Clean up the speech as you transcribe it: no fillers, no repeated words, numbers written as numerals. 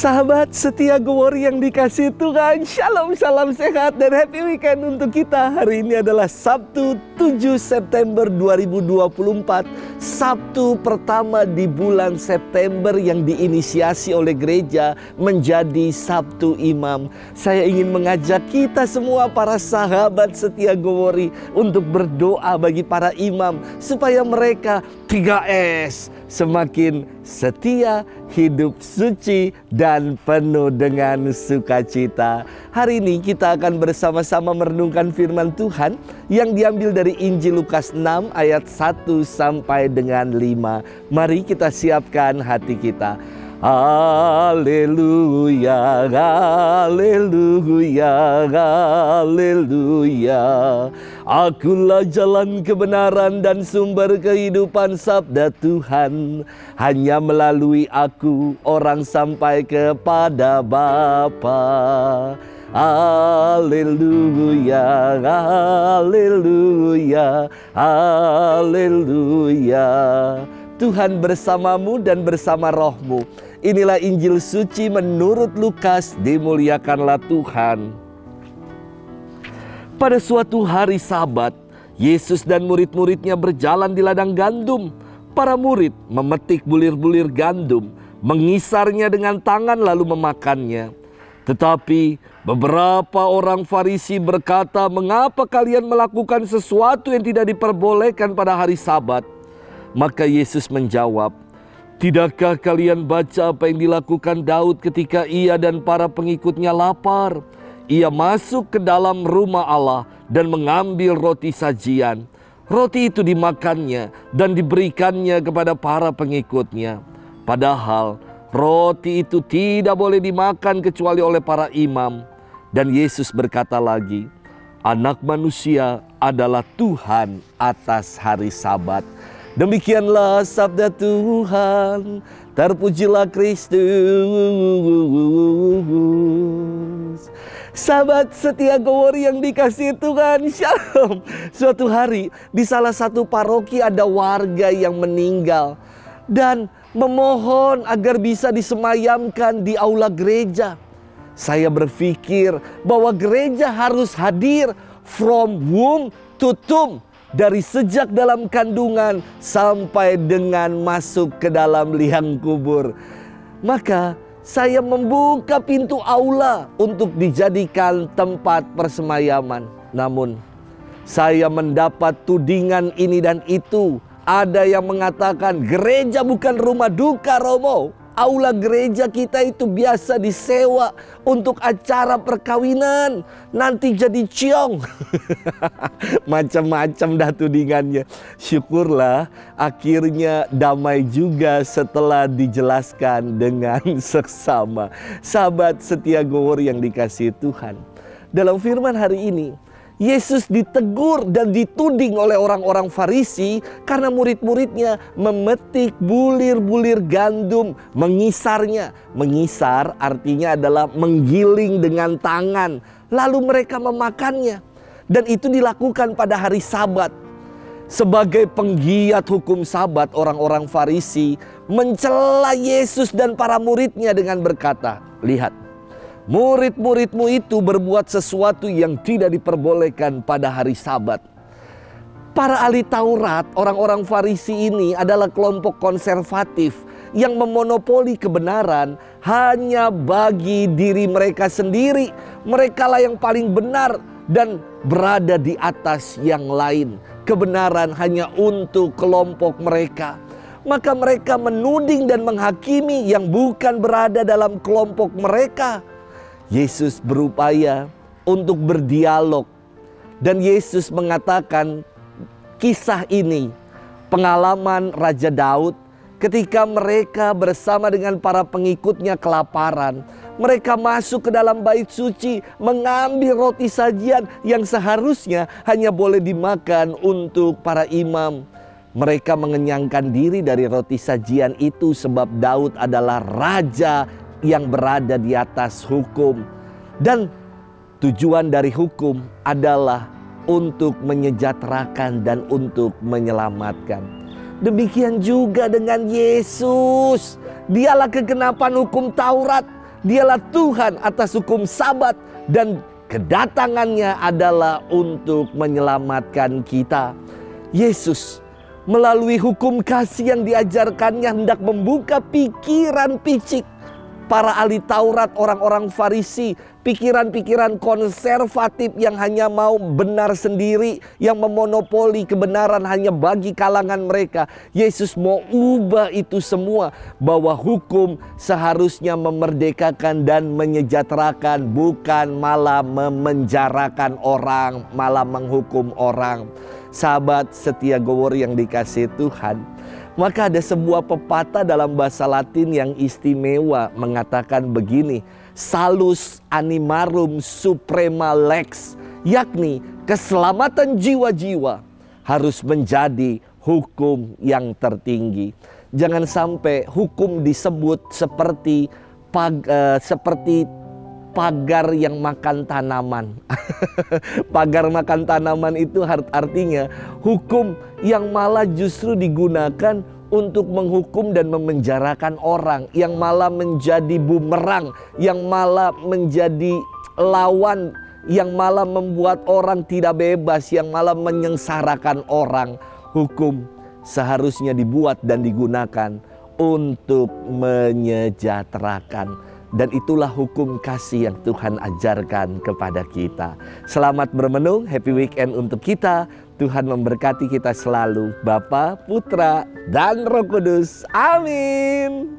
Sahabat setia Glory yang dikasihi Tuhan, Shalom, salam sehat dan happy weekend untuk kita. Hari ini adalah Sabtu 7 September 2024, Sabtu pertama di bulan September yang diinisiasi oleh gereja menjadi Sabtu Imam. Saya ingin mengajak kita semua para sahabat setia Glory untuk berdoa bagi para imam supaya mereka 3S, semakin setia, hidup suci, dan penuh dengan sukacita. Hari ini kita akan bersama-sama merenungkan firman Tuhan yang diambil dari Injil Lukas 6 ayat 1 sampai dengan 5. Mari kita siapkan hati kita. Haleluya, haleluya, haleluya. Akulah jalan kebenaran dan sumber kehidupan, sabda Tuhan. Hanya melalui aku orang sampai kepada Bapa. Haleluya, haleluya, haleluya. Tuhan bersamamu dan bersama rohmu. Inilah Injil suci menurut Lukas, dimuliakanlah Tuhan. Pada suatu hari Sabat, Yesus dan murid-muridnya berjalan di ladang gandum. Para murid memetik bulir-bulir gandum, mengisarnya dengan tangan lalu memakannya. Tetapi beberapa orang Farisi berkata, "Mengapa kalian melakukan sesuatu yang tidak diperbolehkan pada hari Sabat?" Maka Yesus menjawab, "Tidakkah kalian baca apa yang dilakukan Daud ketika ia dan para pengikutnya lapar? Ia masuk ke dalam rumah Allah dan mengambil roti sajian. Roti itu dimakannya dan diberikannya kepada para pengikutnya. Padahal roti itu tidak boleh dimakan kecuali oleh para imam." Dan Yesus berkata lagi, "Anak manusia adalah Tuhan atas hari Sabat." Demikianlah sabda Tuhan. Terpujilah Kristus. Sahabat setia Glory yang dikasihi Tuhan, Shalom. Suatu hari di salah satu paroki ada warga yang meninggal dan memohon agar bisa disemayamkan di aula gereja. Saya berpikir bahwa gereja harus hadir from womb to tomb. Dari sejak dalam kandungan sampai dengan masuk ke dalam liang kubur. Maka saya membuka pintu aula untuk dijadikan tempat persemayaman. Namun saya mendapat tudingan ini dan itu. Ada yang mengatakan gereja bukan rumah duka, Romo. Aula gereja kita itu biasa disewa untuk acara perkawinan. Nanti jadi ciong. Macam-macam dah tudingannya. Syukurlah akhirnya damai juga setelah dijelaskan dengan seksama. Sahabat setia Glory yang dikasihi Tuhan. Dalam firman hari ini, Yesus ditegur dan dituding oleh orang-orang Farisi karena murid-muridnya memetik bulir-bulir gandum, mengisarnya. Mengisar artinya adalah menggiling dengan tangan, lalu mereka memakannya. Dan itu dilakukan pada hari Sabat. Sebagai penggiat hukum Sabat, orang-orang Farisi mencela Yesus dan para muridnya dengan berkata, "Lihat, murid-muridmu itu berbuat sesuatu yang tidak diperbolehkan pada hari Sabat." Para ahli Taurat, orang-orang Farisi ini adalah kelompok konservatif yang memonopoli kebenaran hanya bagi diri mereka sendiri. Mereka lah yang paling benar dan berada di atas yang lain. Kebenaran hanya untuk kelompok mereka. Maka mereka menuding dan menghakimi yang bukan berada dalam kelompok mereka. Yesus berupaya untuk berdialog. Dan Yesus mengatakan kisah ini, pengalaman Raja Daud ketika mereka bersama dengan para pengikutnya kelaparan. Mereka masuk ke dalam bait suci, mengambil roti sajian yang seharusnya hanya boleh dimakan untuk para imam. Mereka mengenyangkan diri dari roti sajian itu sebab Daud adalah raja yang berada di atas hukum. Dan tujuan dari hukum adalah untuk menyejahterakan dan untuk menyelamatkan. Demikian juga dengan Yesus. Dialah kegenapan hukum Taurat. Dialah Tuhan atas hukum Sabat dan kedatangannya adalah untuk menyelamatkan kita. Yesus melalui hukum kasih yang diajarkannya hendak membuka pikiran picik para ahli Taurat, orang-orang Farisi, pikiran-pikiran konservatif yang hanya mau benar sendiri, yang memonopoli kebenaran hanya bagi kalangan mereka. Yesus mau ubah itu semua, bahwa hukum seharusnya memerdekakan dan menyejahterakan, bukan malah memenjarakan orang, malah menghukum orang. Sahabat setia gowor yang dikasihi Tuhan, maka ada sebuah pepatah dalam bahasa Latin yang istimewa mengatakan begini, salus animarum suprema lex, yakni keselamatan jiwa-jiwa harus menjadi hukum yang tertinggi. Jangan sampai hukum disebut seperti pagar yang makan tanaman. Pagar makan tanaman itu artinya hukum yang malah justru digunakan untuk menghukum dan memenjarakan orang, yang malah menjadi bumerang, yang malah menjadi lawan, yang malah membuat orang tidak bebas, yang malah menyengsarakan orang. Hukum seharusnya dibuat dan digunakan untuk menyejahterakan. Dan itulah hukum kasih yang Tuhan ajarkan kepada kita. Selamat bermenung, happy weekend untuk kita. Tuhan memberkati kita selalu, Bapa, Putra, dan Roh Kudus. Amin.